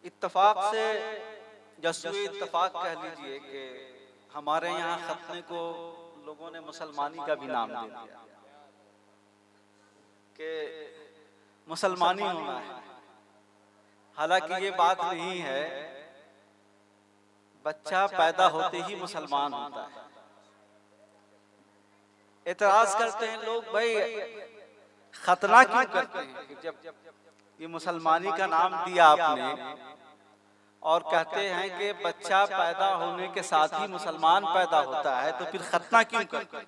इत्तफाक से जस्वे इत्तफाक कह लीजिए कि हमारे यहाँ खतने को लोगों ने मुसलमानी का भी नाम दे दिया कि मुसलमानी होना है। हालांकि ये बात नहीं है, बच्चा पैदा होते ही मुसलमान होता है। एतराज करते हैं लोग, भाई खतना क्यों करते हैं कि जब ये मुसलमानी का नाम दिया आपने और कहते हैं कि बच्चा पैदा होने के साथ ही मुसलमान पैदा होता है, तो फिर खतना क्यों करते हैं?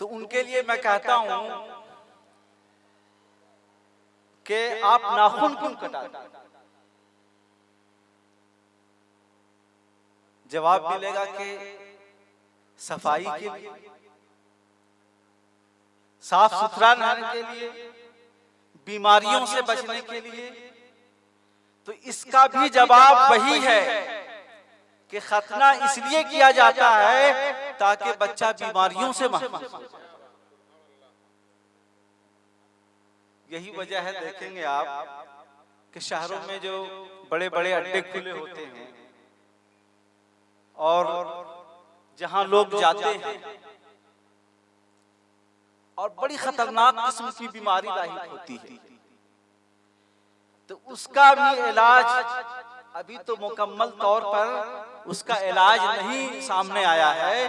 तो उनके लिए मैं कहता हूं कि आप नाखून क्यों कटाते हैं? जवाब मिलेगा कि सफाई के लिए, साफ सुथरा रहने के लिए, बीमारियों से बचने के लिए। तो इसका भी जवाब वही है कि खतना इसलिए किया जाता है ताकि बच्चा बीमारियों से महफूज हो। यही वजह है, देखेंगे आप कि शहरों में जो बड़े बड़े अड्डे खुले होते हैं और जहां लोग जाते हैं और बड़ी खतरनाक किस्म की बीमारी लाहिक होती है, तो उसका भी इलाज अभी तो मुकम्मल तौर पर उसका इलाज नहीं सामने आया है,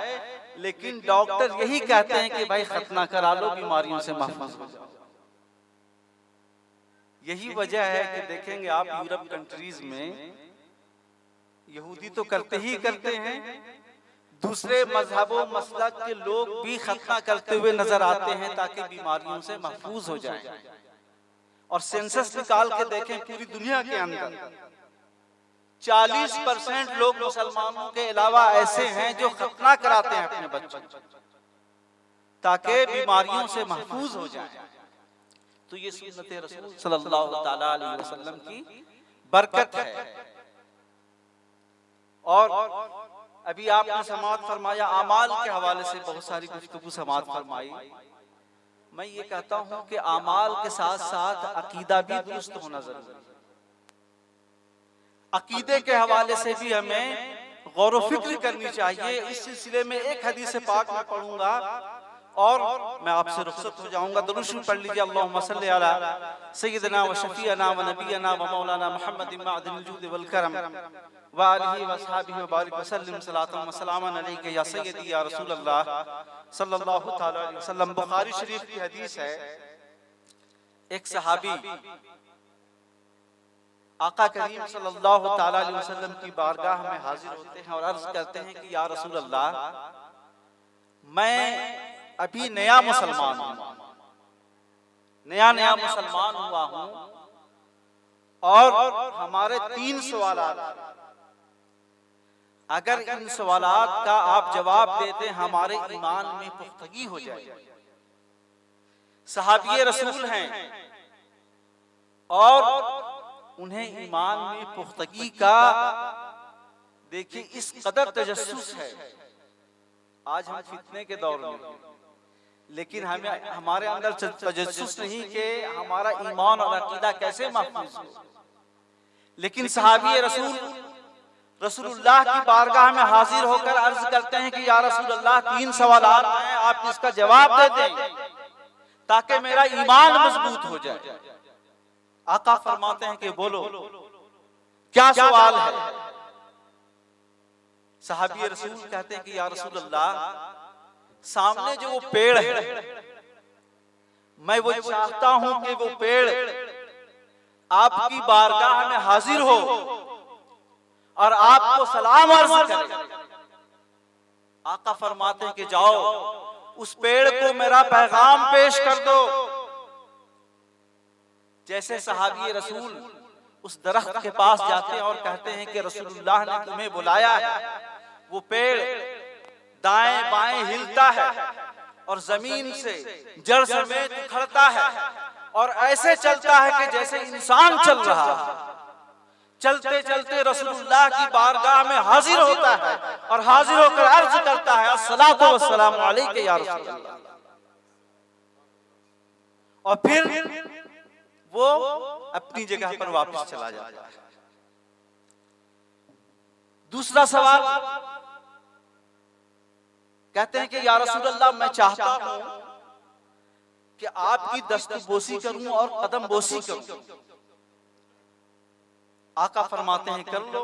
लेकिन डॉक्टर यही कहते हैं कि भाई खतना करा लो, बीमारियों से महफूज हो जाओ। यही वजह है कि देखेंगे आप यूरोप कंट्रीज में यहूदी तो करते ही करते हैं, दूसरे मजहबों मसलक के लोग भी खतना करते हुए नजर आते हैं ताकि बीमारियों से महफूज हो जाएं। और सेंसस निकाल के देखें, पूरी दुनिया के अंदर 40% लोग मुसलमानों के अलावा ऐसे हैं जो खतना कराते हैं अपने बच्चों ताकि बीमारियों से महफूज हो जाएं। तो ये सुन्नत रसूल सल्लल्लाहु ताला अलैहि वसल्लम की बरकत है। और अभी आपने समाअत फरमाया, आमाल के हवाले से बहुत सारी गुफ्तगू समाअत फरमाई। मैं ये कहता हूं कि आमाल के साथ साथ अकीदा भी दुरुस्त होना जरूरी है। अकीदे के हवाले से भी हमें गौर व फिक्र करनी चाहिए। इस सिलसिले में एक हदीस पाक मैं पढ़ूंगा और मैं आपसे रुखसत हो जाऊंगा। दुरूद शरीफ पढ़ लीजिए। अल्लाहुम्मा सल्ली अला सय्यिदना व शफीअना व नबियना व मौलाना मुहम्मदिन मअदिल जूद वल करम व आलिहि व अस्हाबिहि व बारिक व सल्लिम सलातन व सलामन अलैका या सय्यदी या रसूल अल्लाह सल्लल्लाहु तआला अलैहि वसल्लम। बुखारी शरीफ की हदीस है, एक सहाबी आका करीम सल्लल्लाहु तआला अलैहि वसल्लम की बारगाह में हाजिर होते हैं और अर्ज करते हैं कि या रसूल अल्लाह, मैं अभी नया मुसलमान हूं, नया मुसलमान हुआ हूं और हमारे 3 सवालात, अगर इन सवालात का आप जवाब देते हमारे ईमान में पुख्तगी हो जाए। सहाबी रसूल हैं और उन्हें ईमान में पुख्तगी का देखिए इस कदर तजस्सुस है। आज हम फितने के दौर में, लेकिन हमें हमारे अंदर तजस्सुस नहीं कि हमारा ईमान और अकीदा कैसे महफूज हो। लेकिन सहाबी रसूलुल्लाह की बारगाह में हाजिर होकर अर्ज करते हैं कि या रसूलुल्लाह, 3 सवालात हैं, आप इसका जवाब दे दें ताकि मेरा ईमान मजबूत हो जाए। आका फरमाते हैं कि बोलो, क्या सवाल है? सहाबी रसूल कहते हैं कि या रसूलल्लाह, सामने जो वो पेड़ है, मैं वो चाहता हूं कि वो पेड़ आपकी बारगाह में हाजिर हो और आपको सलाम अर्ज करे। आका फरमाते हैं कि जाओ उस पेड़ को मेरा पैगाम पेश कर दो। जैसे सहाबी रसूल उस दरख्त के पास जाते हैं और कहते हैं कि रसूलुल्लाह ने तुम्हें बुलाया है। वो पेड़ दाएं बाएं हिलता है और जमीन से जड़ समेत उखड़ता है और ऐसे चलता है कि जैसे इंसान चल रहा है। चलते चलते रसूलुल्लाह की बारगाह में हाजिर होता है और हाजिर होकर अर्ज करता है, अस्सलातु वस्सलामु अलैका या रसूलल्लाह। और फिर वो अपनी जगह पर वापस चला जाता है। दूसरा सवाल, कहते हैं कि या रसूल अल्लाह, मैं चाहता हूं कि आपकी दस्तबोसी करूं और कदम बोसी करूं। आका फरमाते हैं कर लो।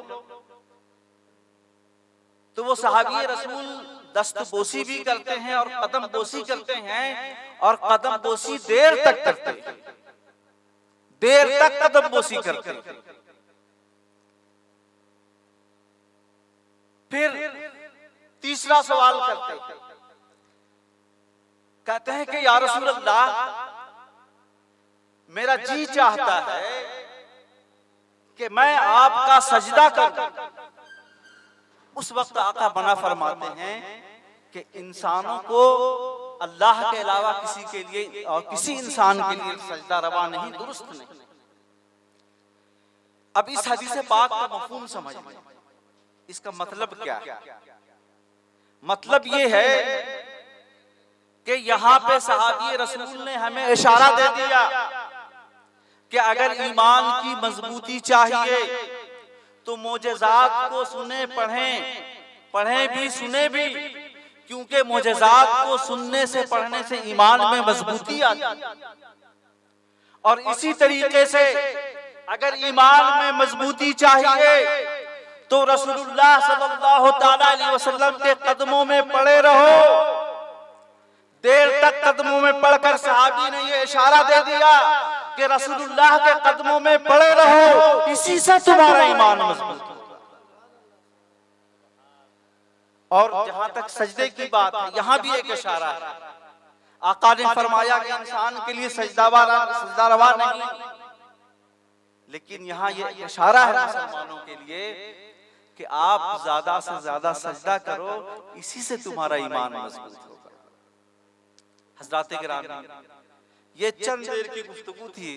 तो वो सहाबी रसूल दस्तबोसी भी करते हैं और कदम बोसी करते हैं, और कदम बोसी देर तक करते हैं, देर तक कदम बोसी करते हैं। फिर तीसरा सवाल करते हैं, कहते हैं कि या रसूल अल्लाह, मेरा जी चाहता है कि मैं आपका सजदा करूं। उस वक्त आका बना फरमाते हैं कि इंसानों को अल्लाह के अलावा किसी के लिए और किसी इंसान के लिए सजदा रवा नहीं, दुरुस्त नहीं। अब इस हदीस पाक का मफहूम समझ लें, इसका मतलब क्या है? मतलब ये है कि यहाँ पे सहाबी रसूल ने हमें इशारा दे दिया कि अगर ईमान की मजबूती चाहिए तो मोजेज़ात को सुने, पढ़ें भी सुने भी, क्योंकि मोजेज़ात को सुनने से पढ़ने से ईमान में मजबूती आती है। और इसी तरीके से अगर ईमान में मजबूती चाहिए तो रसूलुल्लाह सल्लल्लाहु तआला अलैहि वसल्लम के कदमों में पड़े रहो। देर तक कदमों में पड़कर सहाबी ने ये इशारा दे दिया कि रसूलुल्लाह के कदमों में पड़े रहो, इसी से तुम्हारा ईमान मजबूत होगा। और जहां तक सजदे की बात है, यहां भी एक इशारा है। आका ने फरमाया कि इंसान के लिए सजदा रवा नहीं, लेकिन यहाँ ये इशारा है मुसलमानों के लिए कि आप ज्यादा से ज्यादा सजदा करो, इसी से तुम्हारा ईमान मजबूत होगा। हज़रात गिरामी, ये चंद देर की गुफ्तगू थी,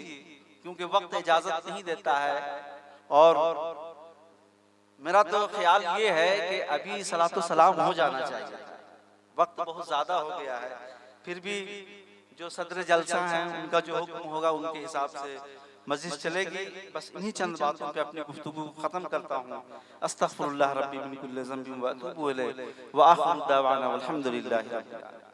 क्योंकि वक्त इजाजत नहीं देता है। और मेरा तो ख्याल ये है कि अभी सलातो सलाम हो जाना चाहिए, वक्त बहुत ज्यादा हो गया है। फिर भी जो सदर जलसा हैं उनका जो हुक्म होगा उनके हिसाब से मस्जिद चलेगी। बस इन्हीं चंद बातों पे अपनी गुफ्तगू खत्म करता हूँ। अस्तगफिरुल्लाह रब्बी मिन कुल्लि ज़ंबिन व अतूबु इलैह व आखिरु दावाना वल्हम्दुलिल्लाहि रब्बिल आलमीन।